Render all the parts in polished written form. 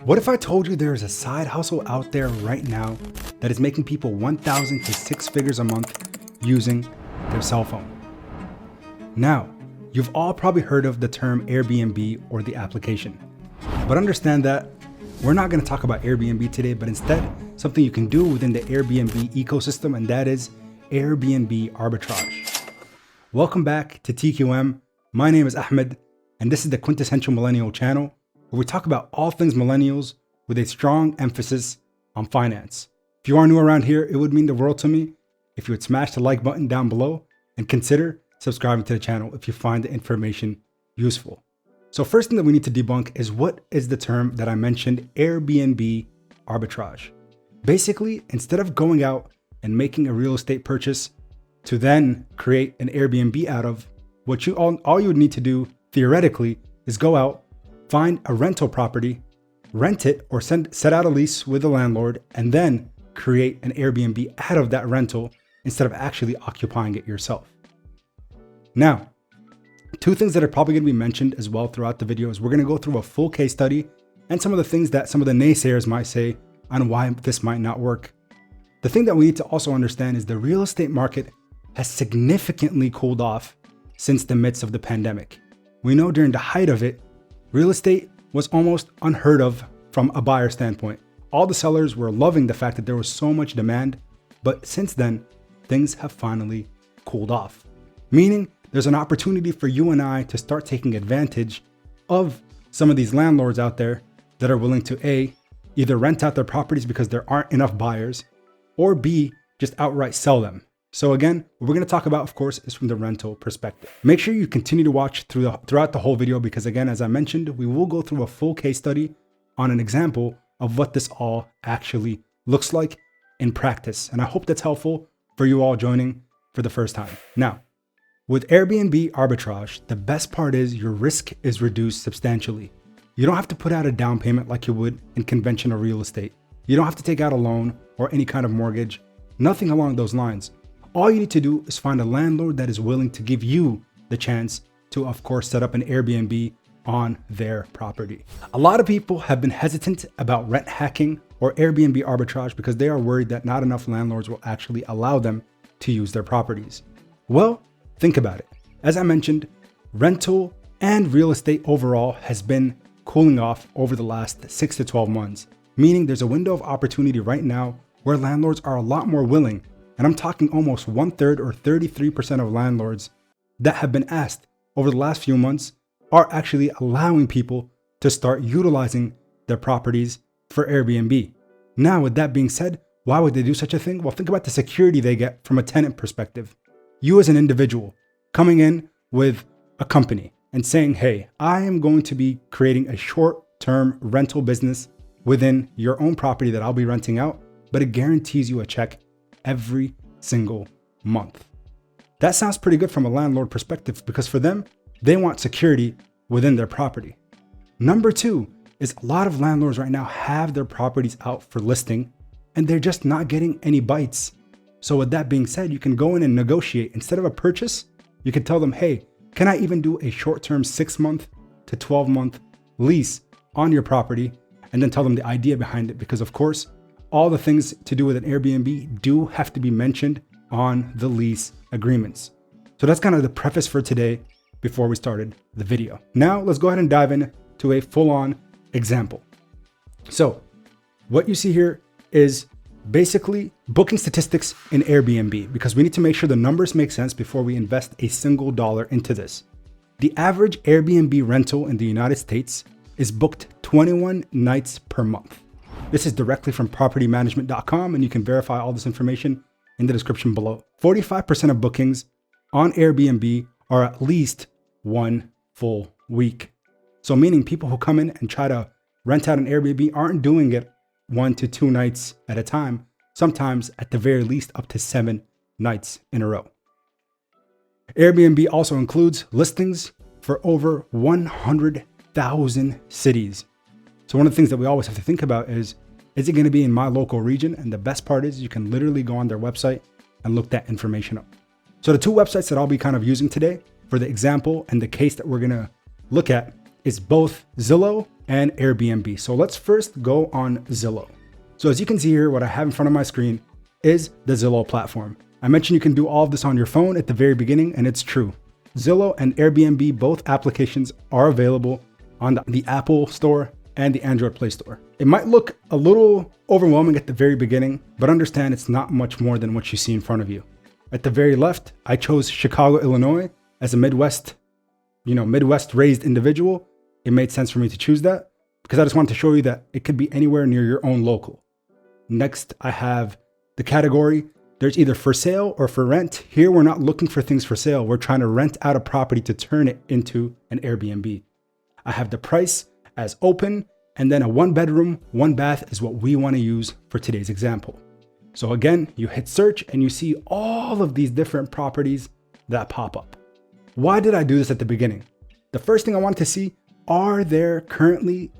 What if I told you there is a side hustle out there right now that is making people 1,000 to 6 figures a month using their cell phone? Now, you've all probably heard of the term Airbnb or the application, but understand that we're not going to talk about Airbnb today, but instead something you can do within the Airbnb ecosystem, and that is Airbnb arbitrage. Welcome back to TQM. My name is Ahmed, and this is the Quintessential Millennial channel, where we talk about all things millennials with a strong emphasis on finance. If you are new around here, it would mean the world to me if you would smash the like button down below and consider subscribing to the channel if you find the information useful. So first thing that we need to debunk is, what is the term that I mentioned, Airbnb arbitrage? Basically, instead of going out and making a real estate purchase to then create an Airbnb out of, what all you would need to do theoretically is go out, find a rental property, rent it, or set out a lease with the landlord, and then create an Airbnb out of that rental instead of actually occupying it yourself. Now, two things that are probably going to be mentioned as well throughout the video is we're going to go through a full case study and some of the things that some of the naysayers might say on why this might not work. The thing that we need to also understand is the real estate market has significantly cooled off since the midst of the pandemic. We know during the height of it, real estate was almost unheard of from a buyer standpoint. All the sellers were loving the fact that there was so much demand, but since then, things have finally cooled off. Meaning there's an opportunity for you and I to start taking advantage of some of these landlords out there that are willing to A, either rent out their properties because there aren't enough buyers, or B, just outright sell them. So again, what we're going to talk about, of course, is from the rental perspective. Make sure you continue to watch throughout the whole video, because again, as I mentioned, we will go through a full case study on an example of what this all actually looks like in practice. And I hope that's helpful for you all joining for the first time. Now, with Airbnb arbitrage, the best part is your risk is reduced substantially. You don't have to put out a down payment like you would in conventional real estate. You don't have to take out a loan or any kind of mortgage, nothing along those lines. All you need to do is find a landlord that is willing to give you the chance to, of course, set up an Airbnb on their property. A lot of people have been hesitant about rent hacking or Airbnb arbitrage because they are worried that not enough landlords will actually allow them to use their properties. Well, think about it. As I mentioned, rental and real estate overall has been cooling off over the last 6 to 12 months, meaning there's a window of opportunity right now where landlords are a lot more willing. And I'm talking almost 1/3 or 33% of landlords that have been asked over the last few months are actually allowing people to start utilizing their properties for Airbnb. Now, with that being said, why would they do such a thing? Well, think about the security they get from a tenant perspective. You as an individual coming in with a company and saying, hey, I am going to be creating a short-term rental business within your own property that I'll be renting out, but it guarantees you a check every single month. That sounds pretty good from a landlord perspective, because for them, they want security within their property. Number two is a lot of landlords right now have their properties out for listing and they're just not getting any bites. So with that being said, you can go in and negotiate. Instead of a purchase, you can tell them, hey, can I even do a short-term 6-month to 12-month lease on your property? And then tell them the idea behind it, because of course, all the things to do with an Airbnb do have to be mentioned on the lease agreements. So that's kind of the preface for today before we started the video. Now let's go ahead and dive into a full-on example. So what you see here is basically booking statistics in Airbnb, because we need to make sure the numbers make sense before we invest a single dollar into this. The average Airbnb rental in the United States is booked 21 nights per month. This is directly from propertymanagement.com, and you can verify all this information in the description below. 45% of bookings on Airbnb are at least 1 full week. So meaning people who come in and try to rent out an Airbnb aren't doing it 1 to 2 nights at a time, sometimes at the very least up to 7 nights in a row. Airbnb also includes listings for over 100,000 cities. So one of the things that we always have to think about is it going to be in my local region? And the best part is you can literally go on their website and look that information up. So the two websites that I'll be kind of using today for the example and the case that we're going to look at is both Zillow and Airbnb. So let's first go on Zillow. So as you can see here, what I have in front of my screen is the Zillow platform. I mentioned you can do all of this on your phone at the very beginning, and it's true. Zillow and Airbnb, both applications are available on the Apple Store and the Android Play Store. It might look a little overwhelming at the very beginning, but understand it's not much more than what you see in front of you. At the very left, I chose Chicago, Illinois as a Midwest raised individual. It made sense for me to choose that because I just wanted to show you that it could be anywhere near your own local. Next, I have the category. There's either for sale or for rent. Here, we're not looking for things for sale. We're trying to rent out a property to turn it into an Airbnb. I have the price as open, and then a 1-bedroom, 1-bath is what we want to use for today's example. So again, you hit search and you see all of these different properties that pop up. Why did I do this at the beginning? The first thing I wanted to see, are there currently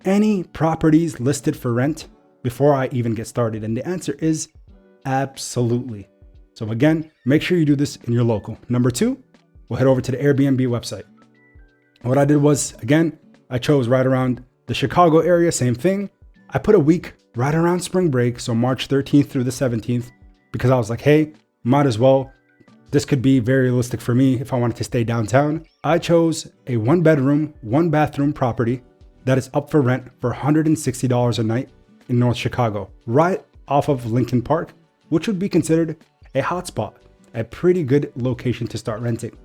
any properties listed for rent before I even get started? And the answer is absolutely. So again, make sure you do this in your local. Number 2, we'll head over to the Airbnb website. What I did was, again, I chose right around the Chicago area, same thing. I put a week right around spring break, so March 13th through the 17th, because I was like, hey, might as well. This could be very realistic for me if I wanted to stay downtown. I chose a 1-bedroom, 1-bathroom property that is up for rent for $160 a night in North Chicago, right off of Lincoln Park, which would be considered a hotspot, a pretty good location to start renting.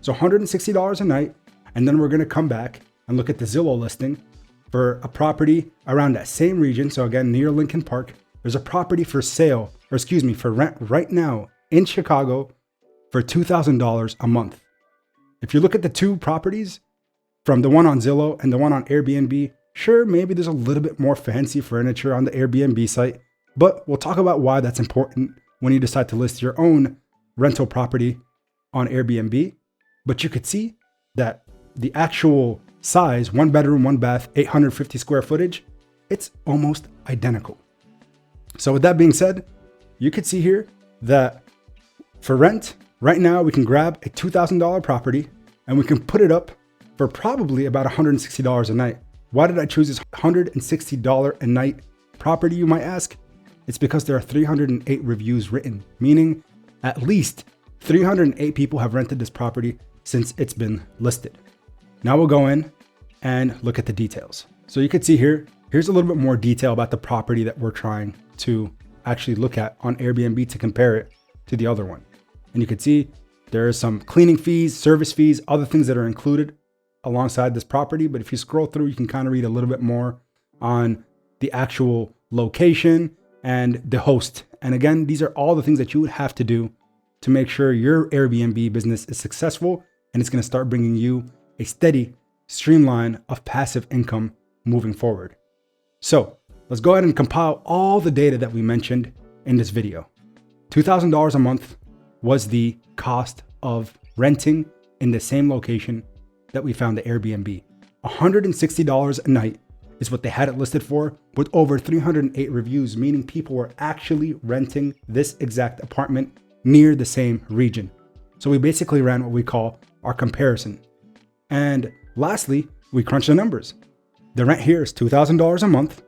So $160 a night, and then we're gonna come back and look at the Zillow listing for a property around that same region. So again, near Lincoln Park, there's a property for for rent right now in Chicago for $2,000 a month. If you look at the two properties, from the one on Zillow and the one on Airbnb, sure, maybe there's a little bit more fancy furniture on the Airbnb site, but we'll talk about why that's important when you decide to list your own rental property on Airbnb. But you could see that the actual size, 1-bedroom, 1-bath, 850 square footage, it's almost identical. So with that being said, you could see here that for rent, right now we can grab a $2,000 property and we can put it up for probably about $160 a night. Why did I choose this $160 a night property, you might ask? It's because there are 308 reviews written, meaning at least 308 people have rented this property since it's been listed. Now we'll go in and look at the details. So you can see here's a little bit more detail about the property that we're trying to actually look at on Airbnb to compare it to the other one. And you can see there are some cleaning fees, service fees, other things that are included alongside this property. But if you scroll through, you can kind of read a little bit more on the actual location and the host. And again, these are all the things that you would have to do to make sure your Airbnb business is successful and it's going to start bringing you a steady streamline of passive income moving forward. So let's go ahead and compile all the data that we mentioned in this video. $2,000 a month was the cost of renting in the same location that we found the Airbnb. $160 a night is what they had it listed for, with over 308 reviews, meaning people were actually renting this exact apartment near the same region. So we basically ran what we call our comparison. And lastly, we crunched the numbers. The rent here is $2,000 a month.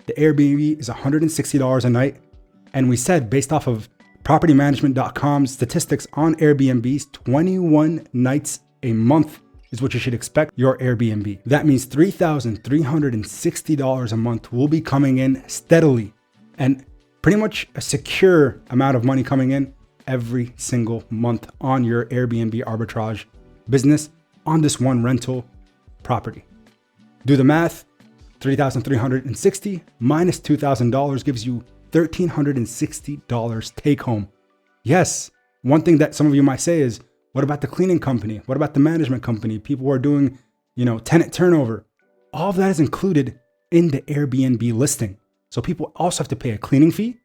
The Airbnb is $160 a night. And we said, based off of propertymanagement.com's statistics on Airbnb's 21 nights a month is what you should expect your Airbnb. That means $3,360 a month will be coming in steadily, and pretty much a secure amount of money coming in every single month on your Airbnb arbitrage business on this one rental property. Do the math. 3,360 minus $2,000 gives you $1,360 take home. Yes, one thing that some of you might say is, what about the cleaning company? What about the management company? People who are doing, tenant turnover. All of that is included in the Airbnb listing. So people also have to pay a cleaning fee,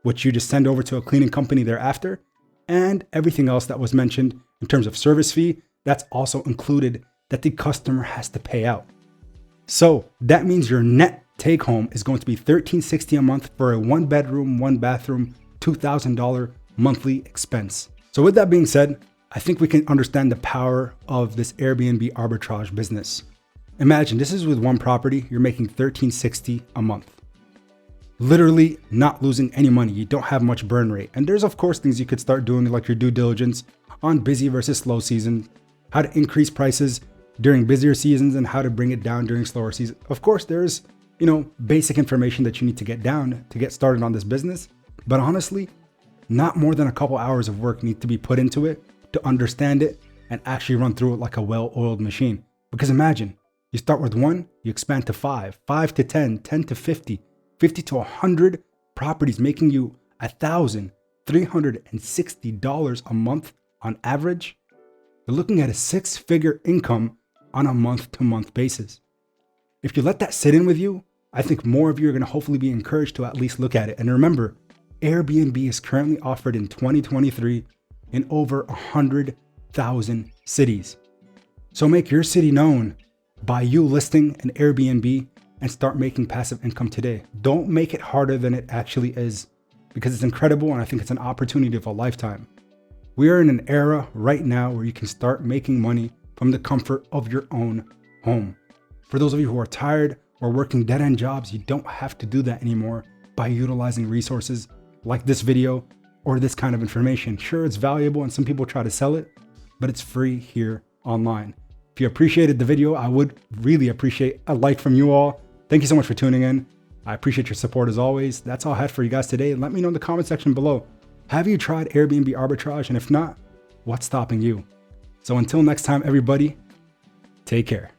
which you just send over to a cleaning company thereafter, and everything else that was mentioned in terms of service fee, that's also included that the customer has to pay out. So that means your net take home is going to be $1,360 a month for a 1-bedroom, 1-bathroom, $2,000 monthly expense. So with that being said, I think we can understand the power of this Airbnb arbitrage business. Imagine this is with one property, you're making $1,360 a month. Literally not losing any money. You don't have much burn rate. And there's of course things you could start doing, like your due diligence on busy versus slow season, how to increase prices during busier seasons and how to bring it down during slower seasons. Of course, there's, basic information that you need to get down to get started on this business. But honestly, not more than a couple hours of work need to be put into it to understand it and actually run through it like a well-oiled machine. Because imagine, you start with 1, you expand to 5, 5 to 10, 10 to 50, 50 to 100 properties, making you $1,360 a month on average. You're looking at a 6-figure income on a month-to-month basis. If you let that sit in with you, I think more of you are going to hopefully be encouraged to at least look at it. And remember, Airbnb is currently offered in 2023 in over 100,000 cities. So make your city known by you listing an Airbnb and start making passive income today. Don't make it harder than it actually is, because it's incredible and I think it's an opportunity of a lifetime. We are in an era right now where you can start making money from the comfort of your own home. For those of you who are tired or working dead-end jobs, you don't have to do that anymore by utilizing resources like this video or this kind of information. Sure, it's valuable and some people try to sell it, but it's free here online. If you appreciated the video, I would really appreciate a like from you all. Thank you so much for tuning in. I appreciate your support as always. That's all I had for you guys today. Let me know in the comment section below. Have you tried Airbnb arbitrage? And if not, what's stopping you? So until next time, everybody, take care.